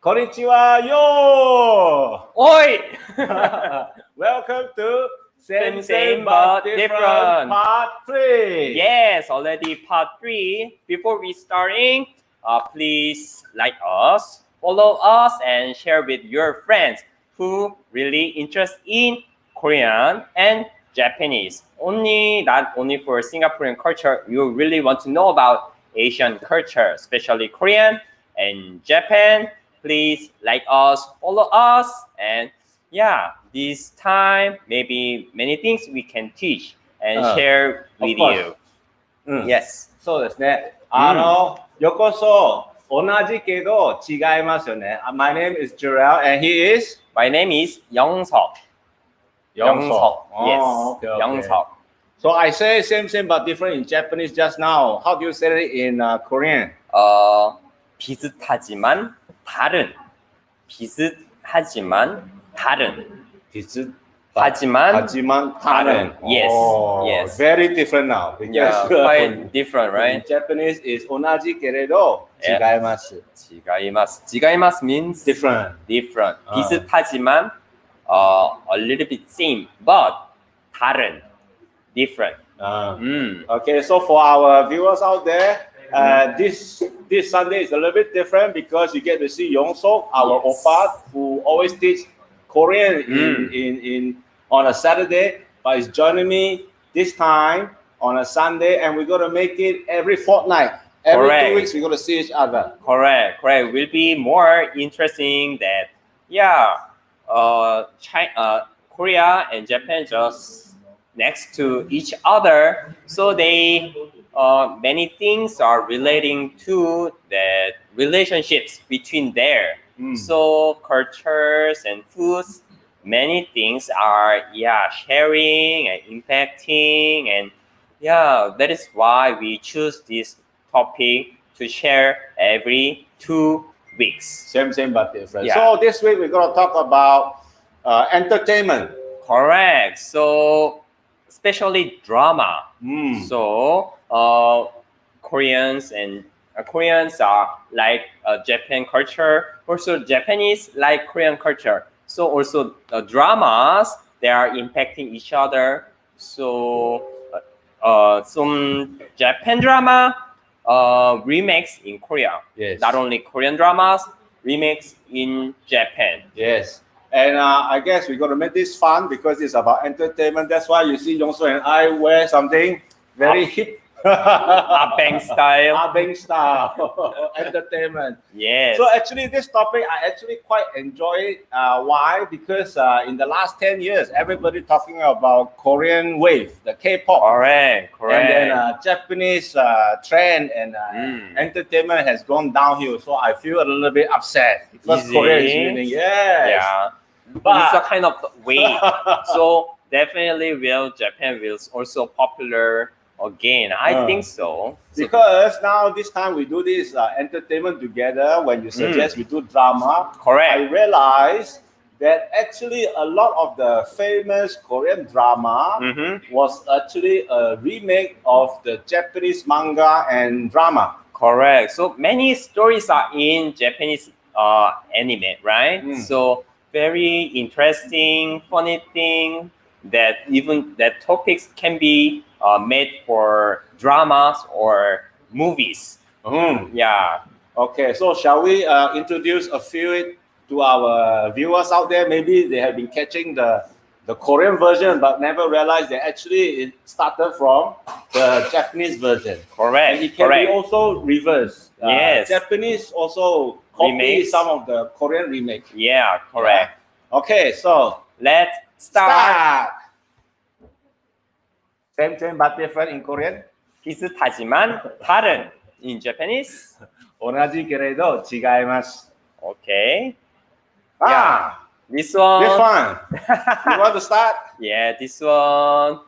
Konnichiwa, yo! Oi! Welcome to Same but different. Part 3. Yes, already part 3. Before we starting, please like us, follow us, and share with your friends who really interested in Korean and Japanese. Not only for Singaporean culture, you really want to know about Asian culture, especially Korean and Japan. Please like us, follow us, and this time maybe many things we can teach and share with you. Yes. そうですね。よこそ同じけど違いますよね。My name is Jerell and he is? My name is Youngseog. Youngseog. Yes. Okay. Youngseog. So I say same but different in Japanese just now. How do you say it in Korean? 비슷하지만 다른. 비슷하지만 다른. 하지만 다른. Yes. Yes. Very different now. Yeah, quite different, right? In Japanese is 同じけれど違います。違います means different. 비슷하지만 a little bit same, but 다른. Different. Okay, so for our viewers out there, this Sunday is a little bit different because you get to see Youngseog, our oppa, who always teach Korean in on a Saturday, but he's joining me this time on a Sunday, and we're gonna make it every fortnight. Every 2 weeks, we're gonna see each other. Correct. Will be more interesting that Korea and Japan just next to each other, so they many things are relating to the relationships between there. So cultures and foods, many things are sharing and impacting, and that is why we choose this topic to share every 2 weeks. Same but different. So this week we're going to talk about entertainment. Correct. So especially drama. So Koreans are like Japan culture, also Japanese like Korean culture. So also the dramas, they are impacting each other. So some Japan drama remakes in Korea. Yes. Not only Korean dramas, remakes in Japan. Yes. And I guess we're going to make this fun because it's about entertainment. That's why you see Youngseog and I wear something very hip. Abeng style entertainment. Yes. So actually this topic I actually quite enjoy it. Why? Because in the last 10 years everybody talking about Korean wave, the K-pop. Correct. And then Japanese trend and entertainment has gone downhill. So I feel a little bit upset because Korea is winning. Yes. Yeah. But it's a kind of wave. So definitely Japan will also popular again. I think so. Because now this time we do this entertainment together. When you suggest we do drama, correct. I realize that actually a lot of the famous Korean drama was actually a remake of the Japanese manga and drama. Correct. So many stories are in Japanese anime, right? So very interesting, funny thing that even that topics can be made for dramas or movies. Yeah. Okay, so shall we introduce a few to our viewers out there? Maybe they have been catching the Korean version but never realized that actually it started from the Japanese version. Correct. And it can be also reversed. Yes. Japanese also copy some of the Korean remake. Yeah, correct. Yeah. Okay, so let's start. Same but different in Korean. 비슷하지만 다른 in Japanese. 同じけれど違います. Okay. This one. You want to start? Yeah, this one.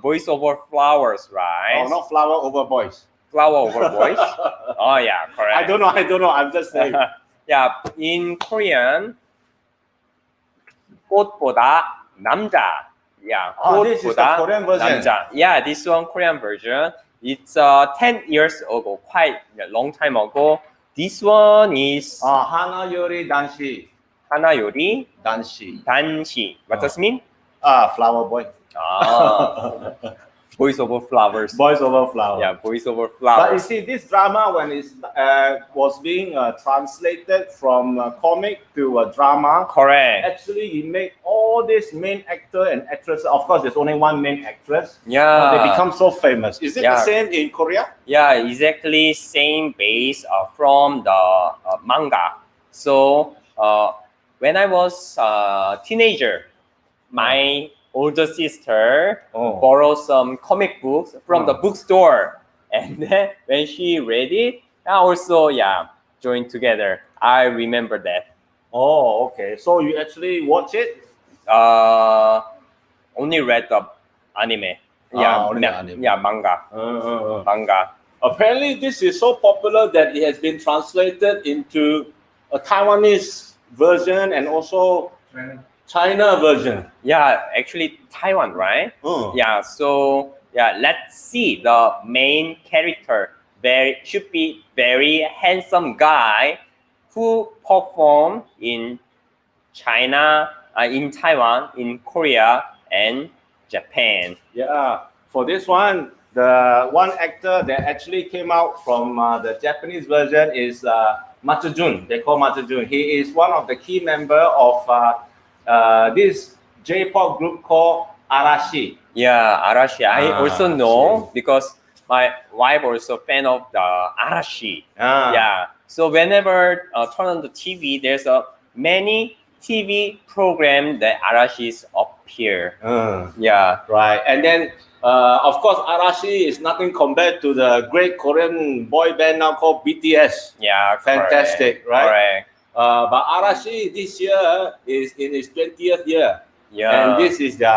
Boys over flowers, right? Oh, not flower over boys. Flower over boys. Oh yeah, correct. I don't know. I'm just saying. Yeah, in Korean, 꽃보다 남자. Yeah, this is the Korean version. 남자. Yeah, this one Korean version. It's 10 years ago, quite a long time ago. This one is Hana Yori Danshi. Hana Yori Danshi. Danshi. What does it mean? Flower boy. Boys over flowers. Boys over flower. Yeah, boys over But you flowers. see, this drama, when it was being translated from comic to drama, Correct. actually he made all these main actor and actress. Of course, there's only one main actress. Yeah. They become so famous. Is it the same in Korea? Yeah, exactly same base from the manga. So when I was a teenager, my older sister borrowed some comic books from the bookstore, and then when she read it, I also joined together. I remember that. Oh, okay. So you actually watch it? Only read the anime. Only the anime. Manga. Manga. Apparently, this is so popular that it has been translated into a Taiwanese version and also China version. Yeah, actually Taiwan, right? Yeah, so let's see the main character. Should be very handsome guy who performed in China, in Taiwan, in Korea, and Japan. Yeah, for this one, the one actor that actually came out from the Japanese version is Matsujun. They call Matsujun. He is one of the key member of this J-pop group called Arashi. Yeah, Arashi. I also know Arashi. because my wife also fan of the Arashi. Ah. Yeah. So whenever turn on the TV, there's many TV program that Arashis appear. Yeah. Right. And then, of course, Arashi is nothing compared to the great Korean boy band now called BTS. Yeah. Fantastic, correct, right? Correct. But Arashi this year is in its 20th year. Yeah. And this is their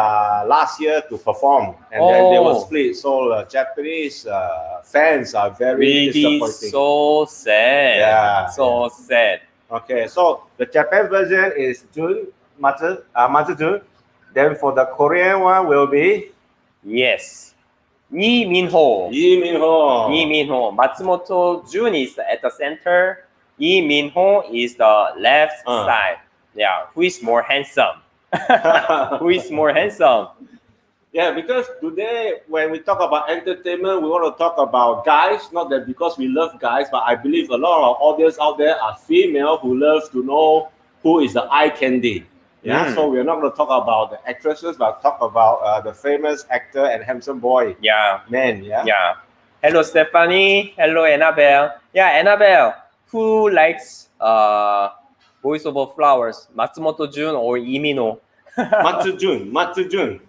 last year to perform. And then they will split. So Japanese fans are very really disappointing. So sad. Yeah. So sad. Okay, so the Japan version is Matsujun. Then for the Korean one will be Yes. Lee Min-ho. Lee Min-ho. Lee Min-ho. Matsumoto Jun is at the center. Lee Min-ho is the left side. Yeah. Who is more handsome? Who is more handsome? Yeah, because today when we talk about entertainment, we want to talk about guys. Not that because we love guys, but I believe a lot of audience out there are female who love to know who is the eye candy. Yeah, so we're not going to talk about the actresses, but talk about the famous actor and handsome boy. Yeah. Man, yeah. Yeah. Hello, Stephanie. Hello, Annabelle. Yeah, Annabelle. Who likes Voice Over Flowers, Matsumoto Jun or Lee Min-ho? Matsujun.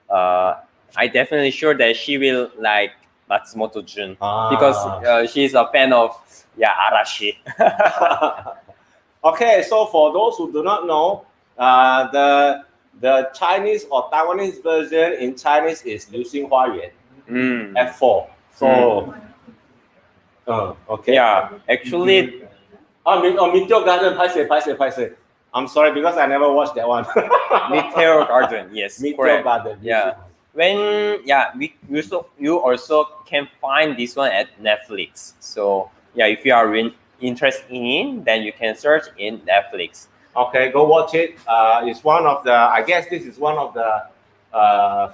I definitely sure that she will like Matsumoto Jun because she's a fan of Arashi. Okay, so for those who do not know, the Chinese or Taiwanese version in Chinese is 流星花园 F4. So okay. Yeah, actually. Meteor Garden, paise. I'm sorry because I never watched that one. Meteor Garden, yes. Meteor Garden. Yeah. You also can find this one at Netflix. So if you are interested in, then you can search in Netflix. Okay, go watch it. It's one of the. I guess this is one of the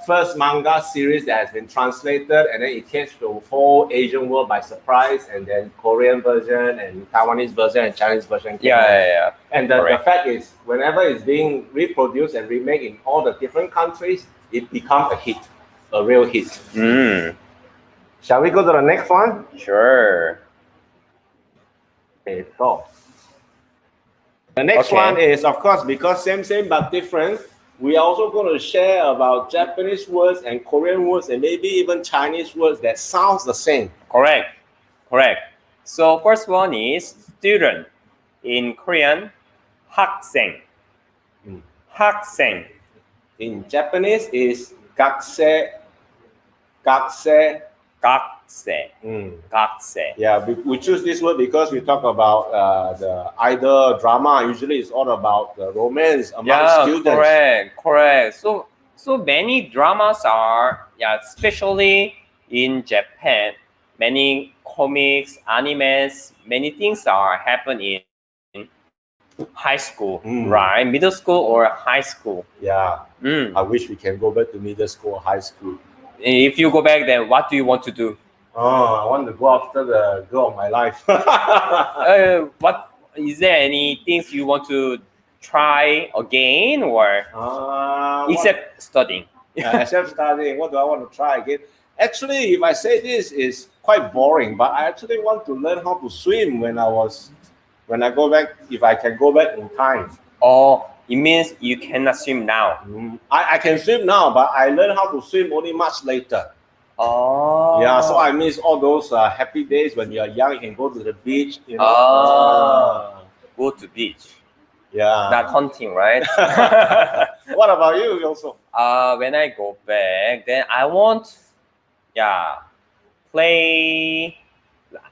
first manga series that has been translated, and then it came to the whole Asian world by surprise, and then Korean version and Taiwanese version and Chinese version came out. And the fact is, whenever it's being reproduced and remade in all the different countries, it becomes a hit, a real hit. Shall we go to the next one? Sure. Okay, so the next one is, of course, because same but different. We are also going to share about Japanese words and Korean words and maybe even Chinese words that sounds the same. Correct. So first one is student. In Korean, 학생. 학생. In Japanese is 각세. Yeah, we choose this word because we talk about the idol drama. Usually it's all about the romance among students. Correct. So many dramas are, especially in Japan, many comics, animes, many things are happen in high school, right? Middle school or high school. Yeah. I wish we can go back to middle school or high school. If you go back, then what do you want to do? Oh, I want to go after the girl of my life. What is there any things you want to try again or except studying? Except studying, what do I want to try again? Actually, if I say this, is quite boring. But I actually want to learn how to swim when I go back. If I can go back in time. Oh, it means you cannot swim now. I can swim now, but I learned how to swim only much later. Oh. Yeah, so I miss all those happy days when you're young. You can go to the beach. You know. Go to beach. Yeah. Not hunting, right? What about you, also? When I go back, then I want, play.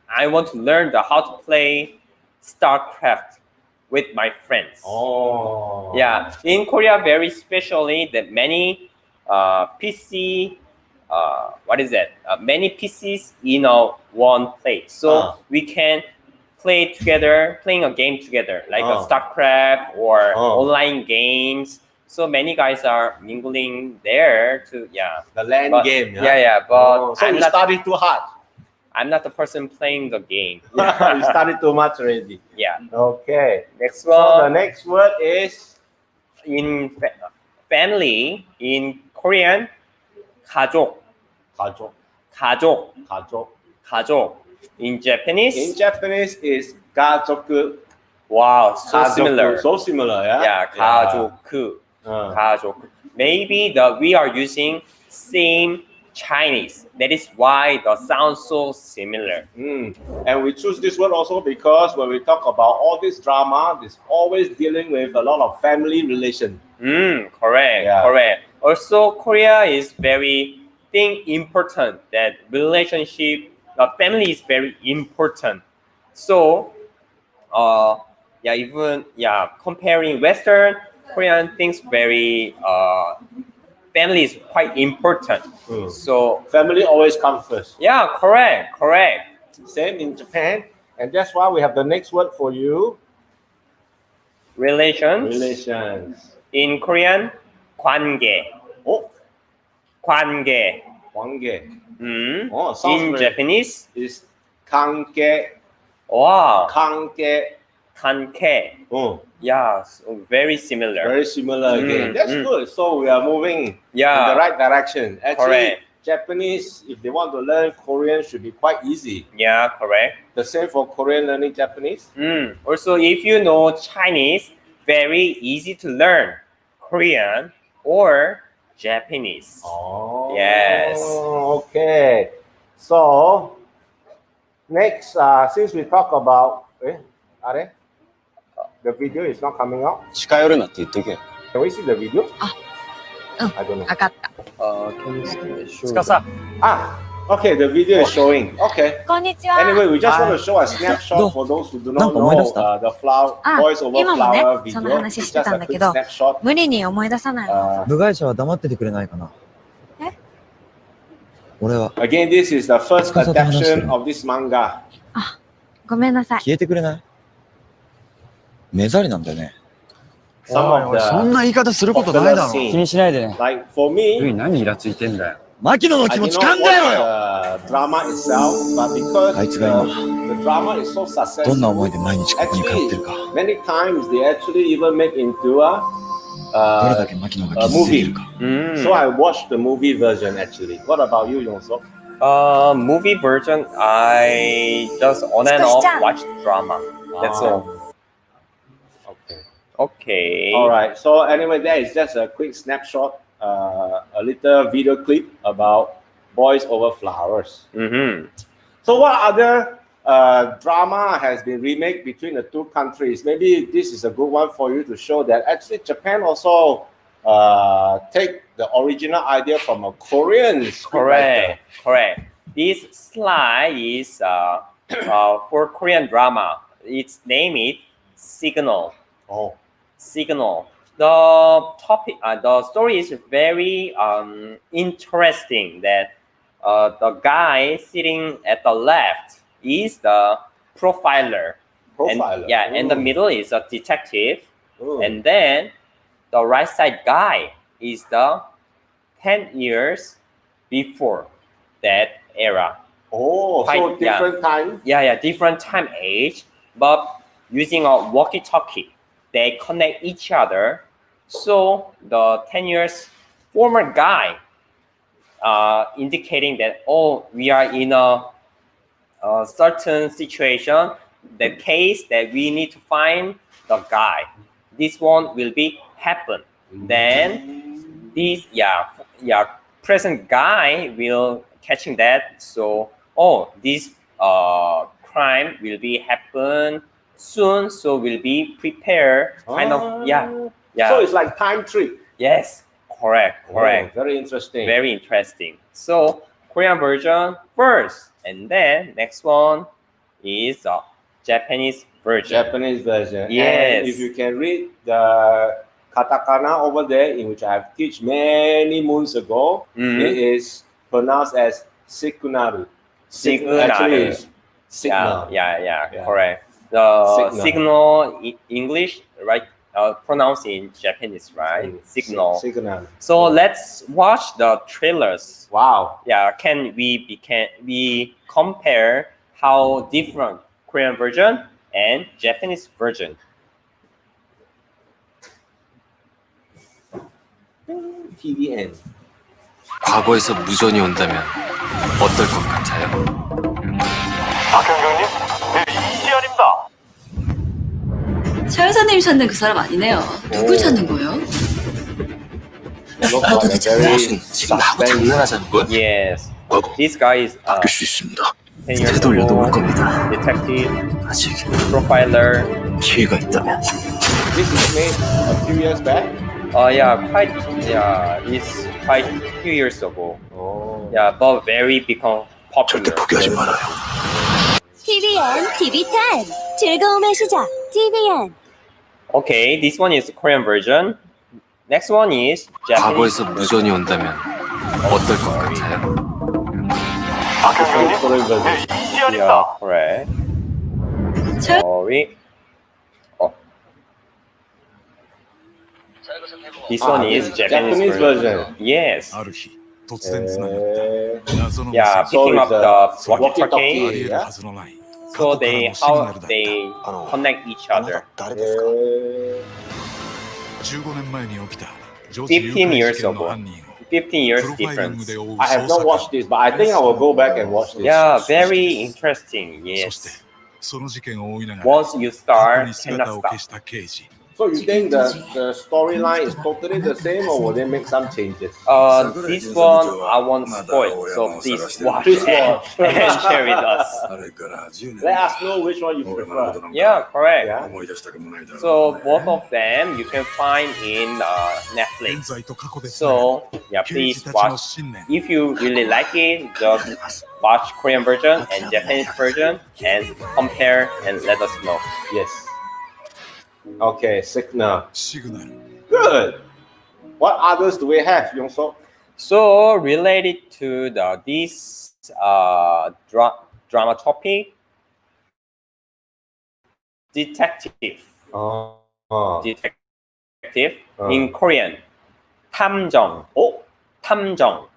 I want to learn how to play StarCraft with my friends. Oh. Yeah, in Korea, very especially that many PC. What is that? Many PCs in one place, so we can play together, playing a game together, like a StarCraft or online games. So many guys are mingling there to the LAN game. But so you studied too hard. I'm not the person playing the game. You studied too much already. Yeah. Okay. Next one. So the next word is in family in Korean. 가족. 가족. 가족. 가족. 가족. In Japanese. In Japanese is 가족. Wow, so 가족. similar. So similar, yeah. Yeah, 가족. 가족. Maybe we are using same Chinese. That is why the sound so similar. And we choose this word also because when we talk about all this drama, it's always dealing with a lot of family relation. Correct. Yeah. Correct. Also, Korea is very important that relationship, family is very important. So, comparing Western Korean things very family is quite important. So family always comes first. Yeah, correct. Same in Japan, and that's why we have the next word for you. Relations. In Korean, 관계. Oh. 관계. Sounds in Japanese is 관계. Wow. 관계. Yeah, so very similar. Very similar again. That's good. So we are moving in the right direction. Actually, correct. Japanese, if they want to learn Korean, should be quite easy. Yeah, correct. The same for Korean learning Japanese. Also, if you know Chinese, very easy to learn Korean or Japanese. Oh. Yes. Okay. So next, since we talk about, the video is not coming out. 近寄るなって言っとけ。 Can we see the video? I don't know. わかった。 Can you show? Okay, the video is showing. Okay. こんにちは。 Anyway, we just want to show a snapshot for those who do not know the flower, voice over 今もね flower video. その It's 話して just たん a だけ quick ど snapshot. 無理に思い出さないの。部外者は黙っててくれないかな。え？俺は Again, this is the first adaptation of this manga. ごめんなさい。消えてくれない？目障りなんだよね。 Some of そん the な言い方することないだ popular ろ。 scene. 気にしないでね。 Like for me, 何イラついてんだよ。牧野の I 気 did 持ち not 考えろよ。 watch the drama itself, but because あいつが今 the drama is so どんな successful, 思いで毎日ここに通って actually るか。 many times they actually even make into どれだけ牧野が a 傷ついてる movie. か。 So I watched the movie version actually. What about you, Yongseo? Movie version, I just on and off watch drama. That's all. Okay. All right. So anyway, that is just a quick snapshot, a little video clip about Boys Over Flowers. So what other drama has been remade between the two countries? Maybe this is a good one for you to show that actually Japan also take the original idea from a Korean scriptwriter. Correct. This slide is for Korean drama. Its name is Signal. Oh. Signal. The topic, the story is very interesting. That the guy sitting at the left is the profiler. Profiler. And, yeah, and the Mm. middle is a detective. Mm. And then the right side guy is the 10 years before that era. Oh, so Quite- yeah. different time. Yeah, different time age, but using a walkie-talkie, they connect each other. So the 10 years former guy indicating that, oh, we are in a certain situation, the case that we need to find the guy. This one will be happen. Then this present guy will catching that. So this crime will be happen soon. So will be prepared. Kind of yeah. So it's like time trip. Yes, correct. Oh, very interesting. Very interesting. So Korean version first, and then next one is the Japanese version. Japanese version. Yes. And if you can read the katakana over there, in which I have teach many moons ago, it is pronounced as sikunaru. Sikunaru. Actually, it's signal. Yeah, correct. The signal English, right? Pronounced in Japanese, right? Signal. Signal. So let's watch the trailers. Wow. Yeah, can we compare how different Korean version and Japanese version? TVN. 과거에서 무전이 온다면 어떨 것 같아요? 박현경님, 네, 이지연입니다. 차 여사님 찾는 그 사람 아니네요. 누굴 찾는 거예요? Look 아, like a 도대체 very 무엇은 지금 나하고 장난하자는 거야? Yes. 과거 This guy is 바뀔 수 있습니다. 10 years 되돌려도 올 ago, 겁니다. detective, 아직 profiler. 기회가 있다면. This is made a few years back. It's quite few years ago. Oh. Yeah, but very become 절대 popular. 포기하지 말아요. TVN, TV10. 즐거움의 시작, TVN. Okay, this one is Korean version. Next one is Japanese 과거에서 무전이 온다면 어떨 것 같아요? 박현경님, Korean version. 네, Yeah, 이지연입니다. correct. Sorry. This one is Japanese version. Yes. ある日突然つながった謎の Yeah, 無線 picking up the walkie-talkie. あ walkie-talkie. りえるはずのない So 過去から they のシグナ how ルだった they connect each other. 誰ですか15年前に起きた女子誘15拐 years 事件の ago. 犯人を 15 years プロファイリング difference. で追う I have 捜 not 査 watched this, but I think I will go back and watch this. Yeah, very interesting. そして Yes. その事件を追いながら Once you 過去 start, に姿 cannot を stop. 消した刑事 So you think the storyline is totally the same, or will they make some changes? This one I won't spoil, so please watch Please and, watch. and share with us. あれから10年 Let us know which one you prefer. Yeah, correct. Yeah. 思い出したくもないだろう So both of them you can find in 現 Netflix. 在と過去でつながる So yeah, 刑 please 事たちの watch. 信念 If you really like it, just watch Korean version and Japanese version and compare and let us know. Yes. Okay, signal. シグナル Good. What others do we have, Yongsok? So related to this drama topic, detective. Detective in Korean, 탐정. Oh, 탐정.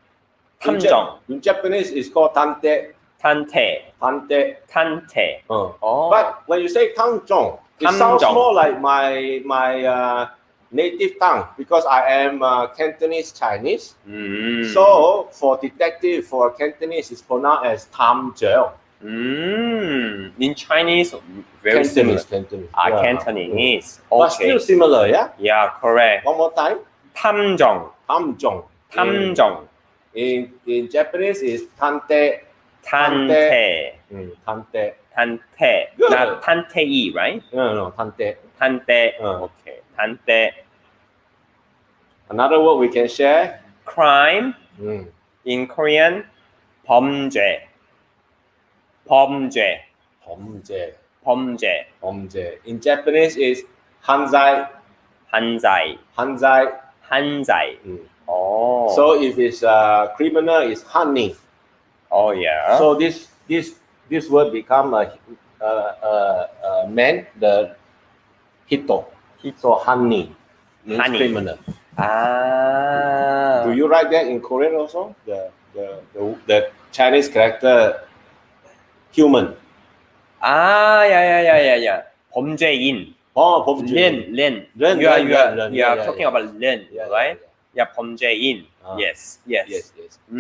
in, 탐정. in Japanese, it's called tante. 탄태. Tante. 탄태. Oh. But when you say tangzhong, it sounds Tangzhong. more like my native tongue because I am Cantonese Chinese. So for detective, for Cantonese, it's pronounced as tamzhong. In Chinese, very similar. Cantonese. Ah, Yeah. Cantonese. But Okay. still similar, yeah? Yeah, correct. One more time. 탐정. Tamzhong. 탐정. In Japanese, it's tante. 탄태. Tante. 탄태. Good. Not 탄태이, right? No, tante. 탄태. Uh. Okay. 탄태. Another word we can share. Crime. Mm. In Korean, 범죄. 범죄. 범죄. 범죄. 범죄. In Japanese, is 한자이. 한자이. 한자이. 한자이. Mm. Oh. So if it's criminal, it's 한이. Oh yeah. So this word become a man, the hito. So honey means Honey. criminal. Ah. Do you write that in Korean also? The Chinese character human. Yeah. 범죄인. Oh, 범죄인. len. Len, You are yeah, talking about len, Yeah, right? yeah. 범죄인. Yes. Yes.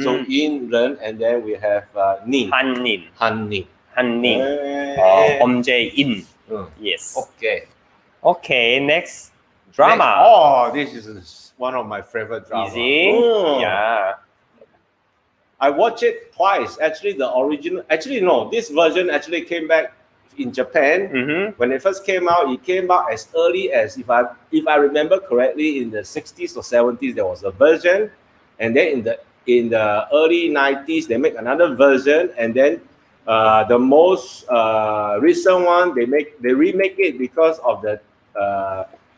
So in len, and then we have nin. 한님. 한님. 범죄인. Mm. Yes. Okay. Next drama. Next. Oh, this is one of my favorite drama. Easy. Mm. Yeah. I watched it twice. Actually, no. This version actually came back in Japan. Mm-hmm. When it first came out, it came out as early as, if I remember correctly, in the 60s or 70s there was a version, and then in the early 90s they make another version, and then the most recent one they remake it because of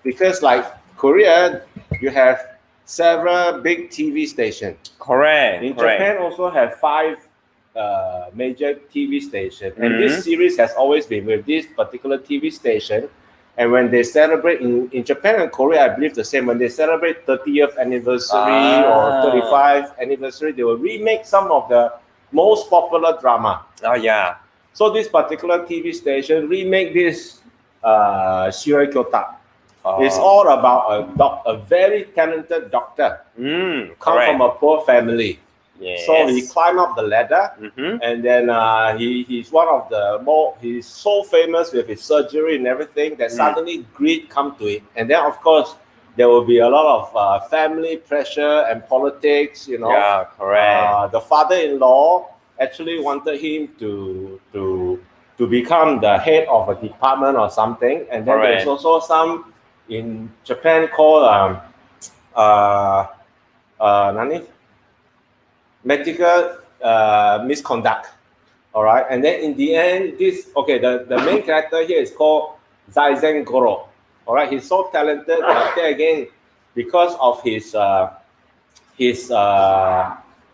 because like Korea, you have several big TV stations. Correct. Japan also have 5 major TV stations, and Mm-hmm. this series has always been with this particular TV station. And when they celebrate in Japan and Korea, I believe the same. When they celebrate 30th anniversary or 35th anniversary, they will remake some of the most popular drama. Oh yeah. So this particular TV station remake this Shiroi Kyota. It's all about a very talented doctor. Come from a poor family. Yes. So he climbed up the ladder, Mm-hmm. and then he's one of the he's so famous with his surgery and everything that suddenly greed come to it. And then of course there will be a lot of family pressure and politics, you know. Yeah, correct. The father-in-law actually wanted him to become the head of a department or something. And then Correct. there's also some in Japan called medical misconduct. All right, and then in the end, the main character here is called Zaizen Goro. All right, he's so talented, but then again, because of his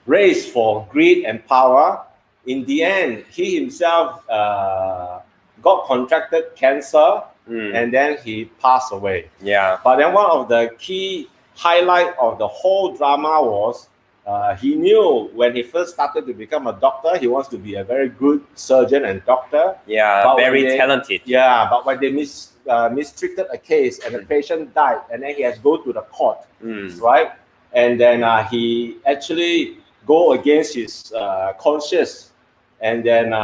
race for greed and power, in the end, he himself got contracted cancer, and then he passed away. Yeah. But then one of the key highlight of the whole drama was he knew when he first started to become a doctor, he wants to be a very good surgeon and doctor. Yeah, But very talented. Yeah, but when they mistreated a case and the patient died, and then he has to go to the court, right? And then he actually go against his conscience, and then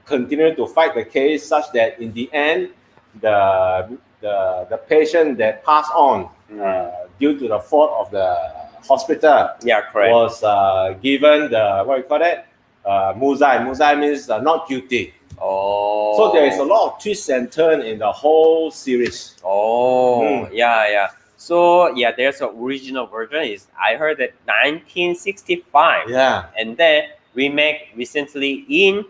continue to fight the case, such that in the end, the patient that passed on due to the fault of the hospital, correct, was given the muzai. Muzai means not guilty. Oh. So there is a lot of twists and turns in the whole series. Oh, yeah. So yeah, there's an original version. I heard that 1965. Yeah. And then remake recently in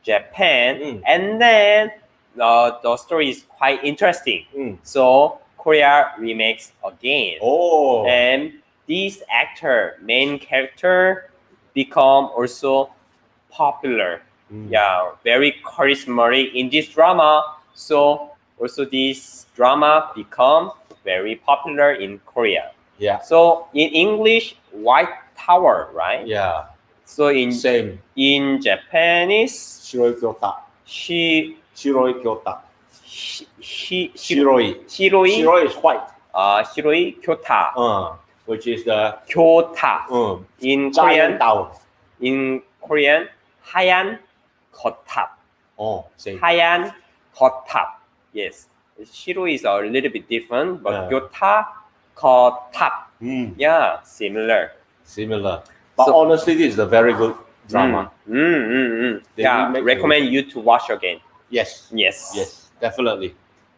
Japan, and then the story is quite interesting. So Korea remakes again. Oh. And this main character, become also popular. Yeah, very charismatic in this drama. So also this drama become very popular in Korea. Yeah. So in English, White Tower, right? Yeah. So Same. in Japanese, Shiroi Kyota. Shiroi Kyota. Shiroi. Shiroi is white. Shiroi Kyota. Which is the Kyota. In Korean, tower. in Korean, 하얀 거탑. Oh, same. 하얀 거탑. Yes. Shiroi is a little bit different, but Kyota, 거탑. Yeah, similar. But So- honestly, this is a very good drama. Yeah, remake recommend you to watch again. Yes, definitely.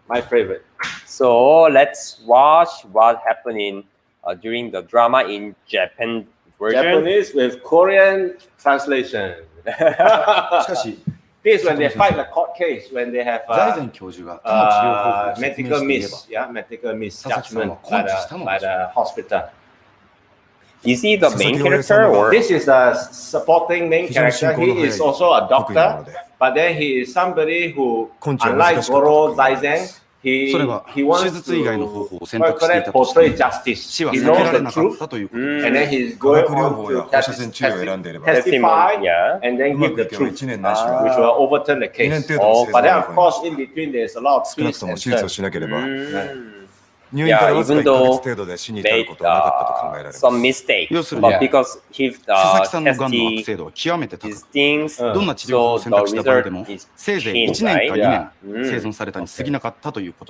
My favorite. So let's watch what happened during the drama in Japan version. Japanese with Korean translation. しかし This is when they fight the court case, when they have 財前教授が他の治療方法を説明 medical していれば misjudgment 佐々木さんは by 根治したの the でしょう hospital. Is he the main character or? This is a supporting main character. He is also a doctor, but then he is somebody who, unlike Goro Zaizen, he wants to portray justice. He knows the truth, and then he's going on to testify, and then give the truth, which will overturn the case. But then, of course, in between there's a lot of twists and turns. Yeah, even though made some mistake, but because he tested these things, so the result is changed, right?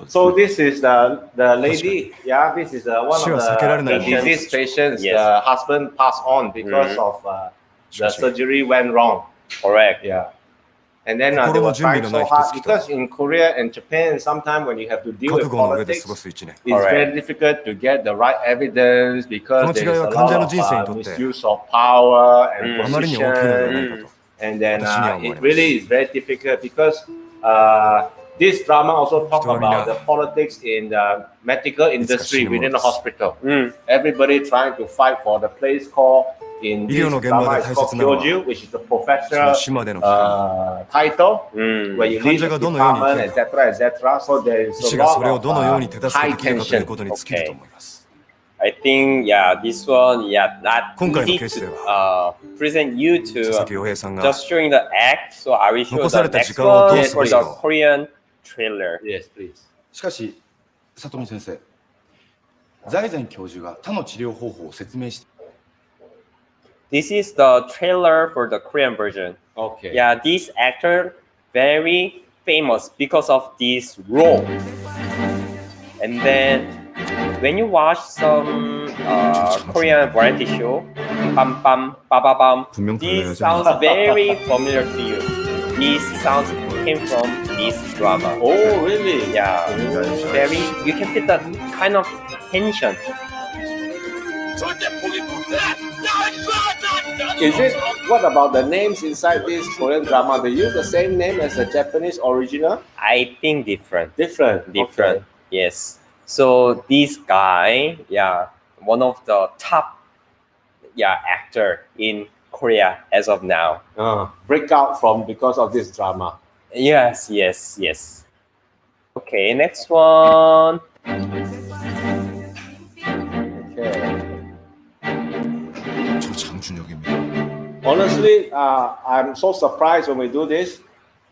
So this is the lady. Yeah, this is one of the disease patients. The husband passed on because of the surgery went wrong. Correct. Yeah. And then they were trying so hard because in Korea and Japan, sometimes when you have to deal with politics, it's very difficult to get the right evidence because there's a lot of misuse of power and position. And then it really is very difficult because this drama also talks about the politics in the medical industry within the hospital. Everybody trying to fight for the place called in this drama is called Kyoju, which is the professor title, where you lead the department, etc., etc. So there is a lot of high tension. Okay. I think this one not easy to present you to just showing the act. So I will show the next one for the Korean trailer. Yes, please. しかし、里見先生、財前教授が他の治療方法を説明して This is the trailer for the Korean version. Okay. Yeah, this actor very famous because of this role. And then when you watch some Korean variety show, bam bam ba ba bam, this sounds very familiar to you. This sounds came from this drama. Oh, really? Yeah, very. You can feel the kind of tension. Is it, what about the names inside this Korean drama? They use the same name as the Japanese original? I think different. Different. Okay. Yes. So this guy, one of the top, actor in Korea as of now. Break out from because of this drama. Yes. Okay, next one. Honestly, I'm so surprised when we do this.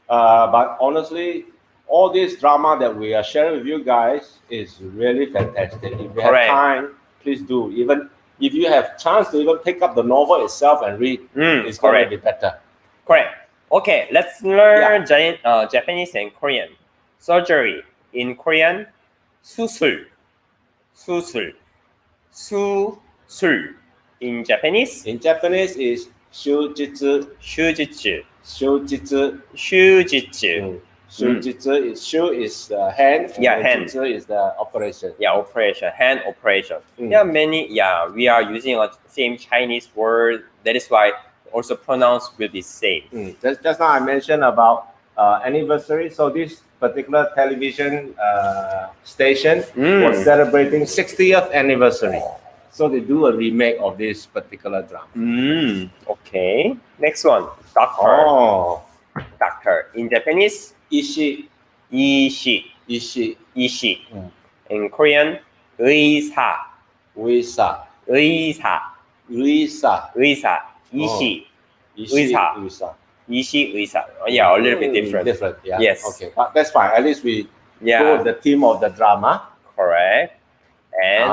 But honestly, all this drama that we are sharing with you guys is really fantastic. If you have time, please do. Even if you have chance to even pick up the novel itself and read, it's going to be better. Correct. Okay, let's learn Japanese and Korean. Surgery in Korean, 수술. In Japanese? In Japanese is shujitsu. Shujitsu. Shujitsu is shu is the hand. Hand. Jitsu is the operation. Operation. Hand operation. Many. We are using a same Chinese word. That is why also pronounced will be same. Just now I mentioned about anniversary. So this particular television station was celebrating 60th anniversary. So they do a remake of this particular drama. Okay. Next one. Doctor. Doctor. In Japanese, Ishi. In Korean, 의사. 의사. 의사. Yeah, a little bit different. Yeah. Yes. Okay, but that's fine. At least we go with the theme of the drama. Correct. And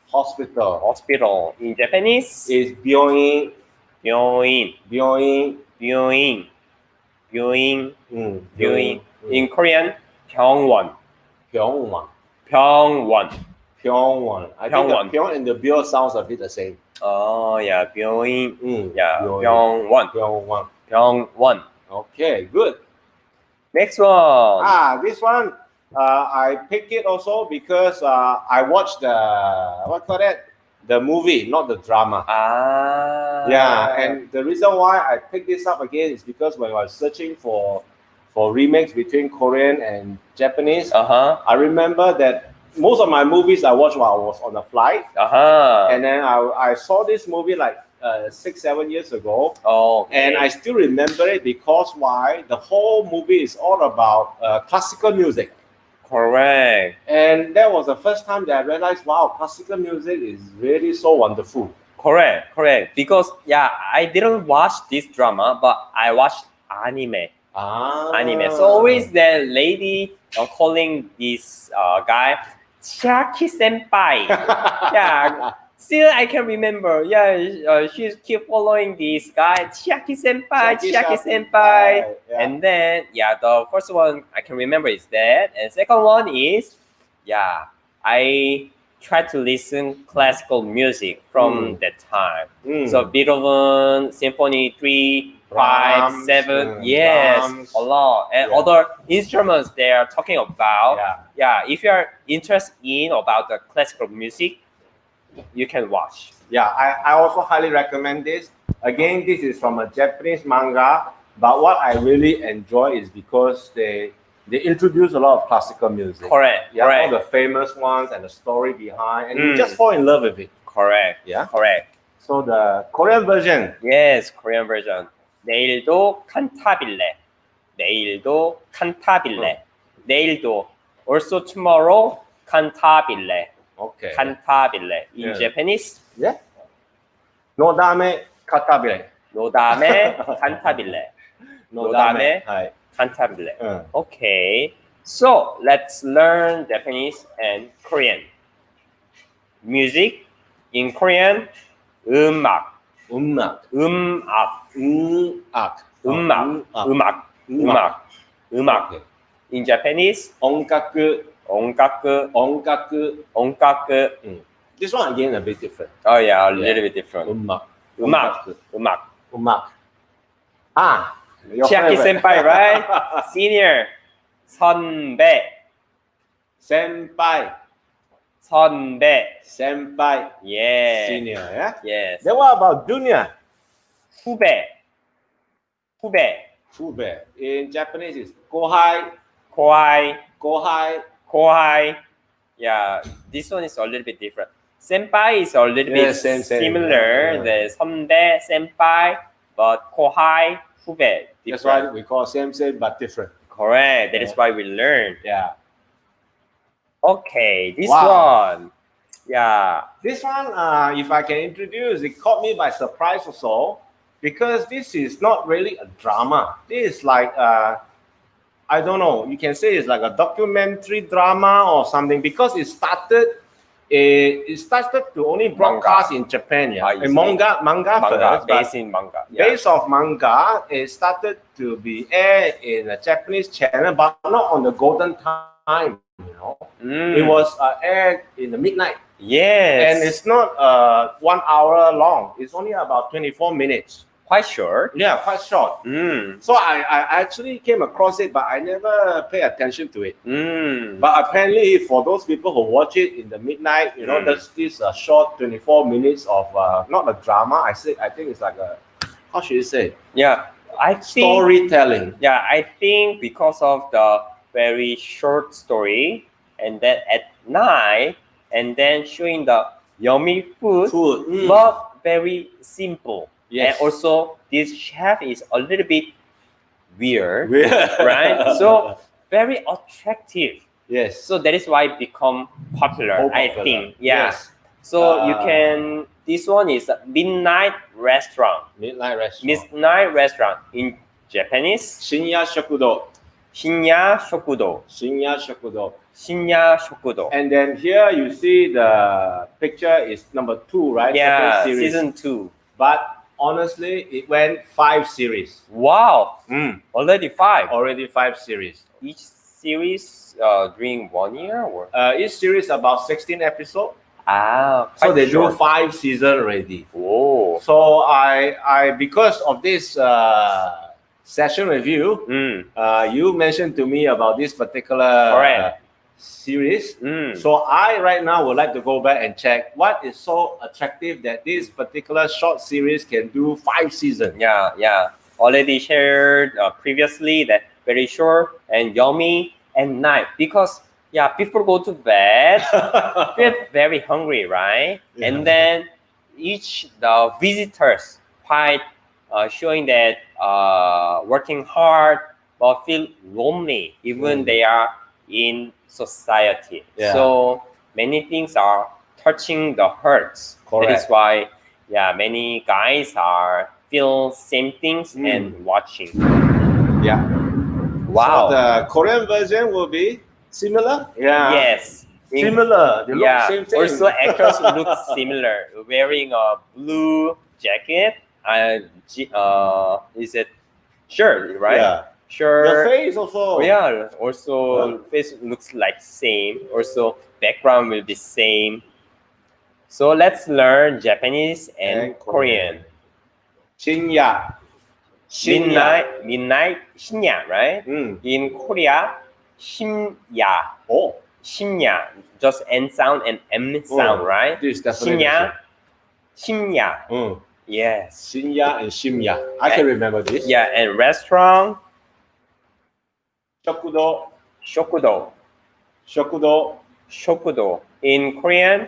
hospital. In Japanese is 병인. In Korean, 병원. I think the 병원 and the bio sounds a bit the same. Oh yeah, 병인. 병원. Okay, good. Next one. This one I picked it also because I watched the movie, not the drama. And the reason why I picked this up again is because when I was searching for remakes between Korean and Japanese, I remember that most of my movies I watched while I was on a flight, Uh-huh. and then I saw this movie like 6-7 years ago, and I still remember it because why? The whole movie is all about classical music. Correct. And that was the first time that I realized, wow, classical music is really so wonderful. Correct. Because I didn't watch this drama, but I watched anime. Anime. So always the lady calling this guy Chiaki senpai. Yeah. Still I can remember. Yeah, she keep following this guy Chiaki senpai. Yeah. And then the first one I can remember is that, and second one is I try to listen classical music from that time. So Beethoven, Symphony 3, 5, 7, yes, drums. a lot. And other instruments they are talking about. If you are interested in about the classical music, you can watch. Yeah, I also highly recommend this. Again, this is from a Japanese manga, but what I really enjoy is because they introduce a lot of classical music. Correct. All the famous ones and the story behind, and you just fall in love with it. Correct. Yeah. Correct. So the Korean version. Yes, Korean version. 내일도 칸타빌레. 내일도 칸타빌레. 내일도. Also tomorrow 칸타빌레. Okay. 칸타빌레. In Japanese. Yeah. 노다메 카타빌레. 노다메 칸타빌레. 노다메はい. 칸타빌레. Okay. So let's learn Japanese and Korean. Music in Korean. 음악. In Japanese, 온가쿠. This one again a bit different. Oh yeah, a little bit different. 음악. Your Chiaki favorite. senpai, right? Senior. 선배. Senpai. Yeah. Senior, yeah? Yes. Then what about junior? 후배. Fube. In Japanese is kohai. Yeah, this one is a little bit different. Senpai is a little bit same. similar. The 선배, senpai, but kohai, 후배. That's why we call same but different. Correct. That is why we learn. Yeah. Okay, this Wow. one. Yeah. This one, if I can introduce, it caught me by surprise also, because this is not really a drama. This is like, I don't know, you can say it's like a documentary drama or something, because it started to only broadcast in Japan. Manga first, based in manga. Based off manga, it started to be aired in a Japanese channel, but not on the golden time. It was aired in the midnight. Yes. And it's not 1 hour long. It's only about 24 minutes. Quite short. Yeah, quite short. So I actually came across it, but I never pay attention to it. But apparently, for those people who watch it in the midnight, there's this short 24 minutes of not a drama. I think it's like a, how should you say? Yeah, I think storytelling. Yeah, I think because of the very short story, and then at night, and then showing the yummy food. But very simple. Yes. And also, this chef is a little bit weird. Right? So very attractive. Yes. So that is why it become popular, I think. Yeah. Yes. So you can. This one is a midnight restaurant. Midnight restaurant. Midnight restaurant in Japanese. Shinya Shokudo. Shinya Shokudo. Shinya Shokudo. Shinya Shokudo. And then here you see the picture is number 2, right? Yeah, Second series. season 2. But honestly, it went 5 series. Wow. Already 5. Already 5 series. Each series during 1 year or? Each series about 16 episodes. So they do 5 seasons already. Whoa. So I because of this session with you, you mentioned to me about this particular series. So I right now would like to go back and check what is so attractive that this particular short series can do 5 seasons. Yeah. Already shared previously that very short and yummy and nice, because Yeah, before go to bed, feel very hungry, right? Yeah. And then each the visitors quite showing that working hard but feel lonely even they are in society. Yeah. So many things are touching the hearts. That is Correct. why many guys are feel same things and watching. Yeah. Wow. So the Korean version will be similar. Yeah. Yes. Similar. They look Yeah. same. Also, actors look similar, wearing a blue jacket and is it shirt, right? Yeah. Shirt. The face also. Oh, yeah. Also, face looks like same. Also, background will be same. So let's learn Japanese and Korean. Shinya. Midnight, 심야, right? In Korea, 심야. Oh. 심야, just N sound and M sound, right? This is definitely 심야. Yes. Shinya and Shimya. I can remember this. Yeah, and restaurant, Shokudo. shokudo. Shokudo. shokudo. In Korean,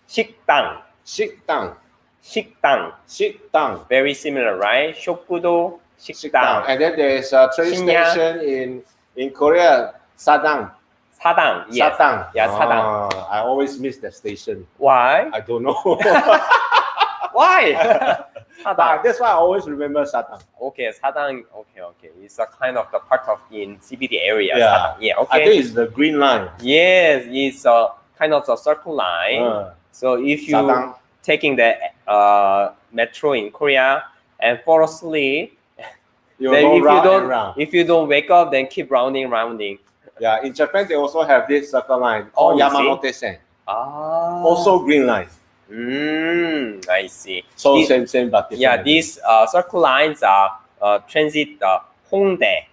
식당. Shikdang. 식당. Shikdang. Very similar, right? shokudo, 식당. And then there is a train Shinya. station in Korea, Sadang. 사당. Yes. Sadang. Yeah, 사당. I always miss that station. Why? I don't know. Why? But 사당. that's why I always remember Sadang. Okay, 사당. Okay. It's a kind of the part of in CBD area. Yeah. 사당. Yeah. Okay. I think it's the green line. Yes, it's a kind of a circle line. So if you Sadang. taking the metro in Korea and fall asleep, You then go if round you don't and round. if you don't wake up, then keep rounding. Yeah, in Japan they also have this circle line Oh, called you see? Yamanote-sen. Ah. Also green line. I see. So This- same but different. Yeah, these circle lines are transit Hongdae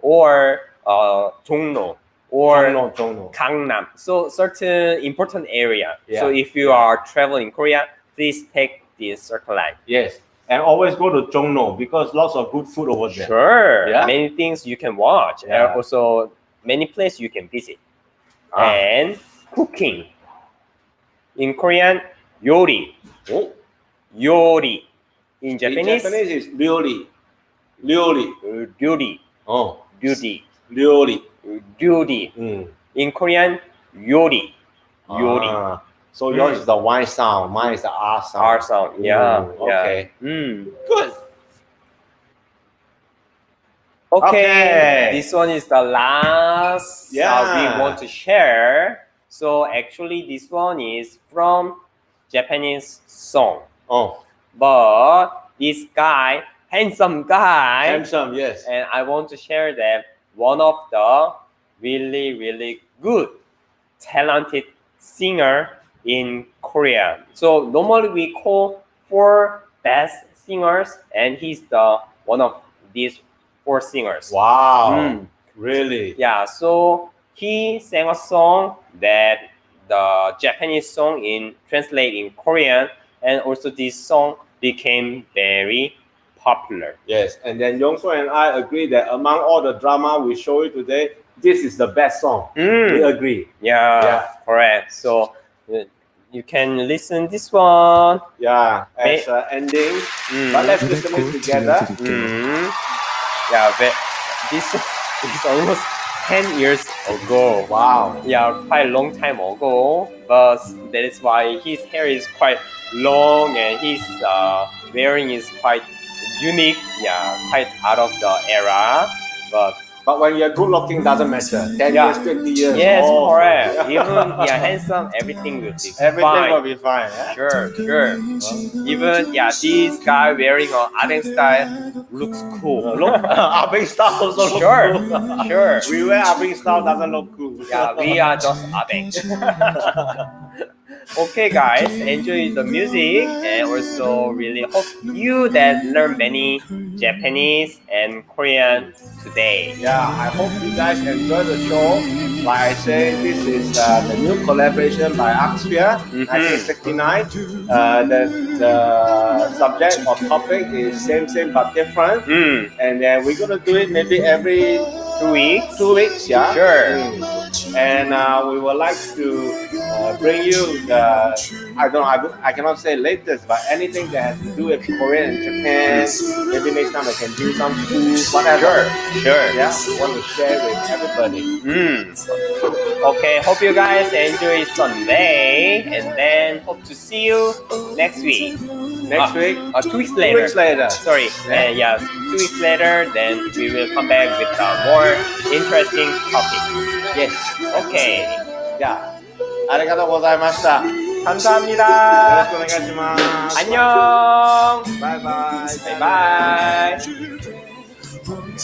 or Jongno or Jongno. Gangnam. So certain important area. Yeah. So if you are traveling in Korea, please take this circle line. Yes. And always go to Jongno because lots of good food over there. Sure. Yeah. Many things you can watch. Yeah. And also many places you can visit. Ah. And cooking. In Korean, 요리. Oh. 요리. In Japanese, In Japanese is ryori. Ryori. duty. Oh. Duty. Ryori. Duty. In Korean, 요리. 요리. Ah. So yours is the Y sound, mine is the R sound. R sound. Yeah. Okay. Good. Okay. This one is the last we Yeah. want to share. So actually, this one is from Japanese song. Oh. But this guy, handsome guy, Handsome, yes. and I want to share that one of the really good, talented singer in Korea. So normally we call 4 best singers, and he's the one of these 4 singers. Wow. Really? Yeah, so he sang a song that the Japanese song in translate in Korean, and also this song became very popular. Yes. And then Youngseog and I agree that among all the drama we show you today, this is the best song. We agree. Yeah, correct. So you can listen this one. Yeah. As ending. But let's listen it together. Yeah, this is almost 10 years ago. Wow. Yeah, quite a long time ago. But that is why his hair is quite long and his wearing is quite unique. Yeah, quite out of the era. But when you're good looking, doesn't matter. 10 Yeah. years, 20 years. Yes, oh, correct. Even handsome, everything will be Everything fine. will be fine. Yeah? Sure. Even this guy wearing a Abeng style looks cool. Look, Abeng style also look Sure, cool. sure. We wear Abeng style doesn't look cool. Yeah, we are just Abeng. Okay, guys, enjoy the music and also really hope you that learn many Japanese and Korean today. Yeah, I hope you guys enjoy the show. Like I say, this is the new collaboration by Arcsphere, 1969. The subject or topic is same but different. And then we're gonna do it maybe every 2 weeks. 2 weeks, yeah? Sure. and we would like to bring you the I cannot say latest, but anything that has to do with Korea and Japan. Maybe next time I can do some food, whatever. Sure. Yeah, we want to share with everybody. Okay, hope you guys enjoy Sunday, and then hope to see you next week. Next week? 2 weeks later. 2 weeks later. Sorry. Yeah. 2 weeks later, then we will come back with more interesting topics. Yes. Okay. Yeah. ありがとうございました。よろしく 감사합니다. お願いします。 안녕. バイバイ。バイバイ。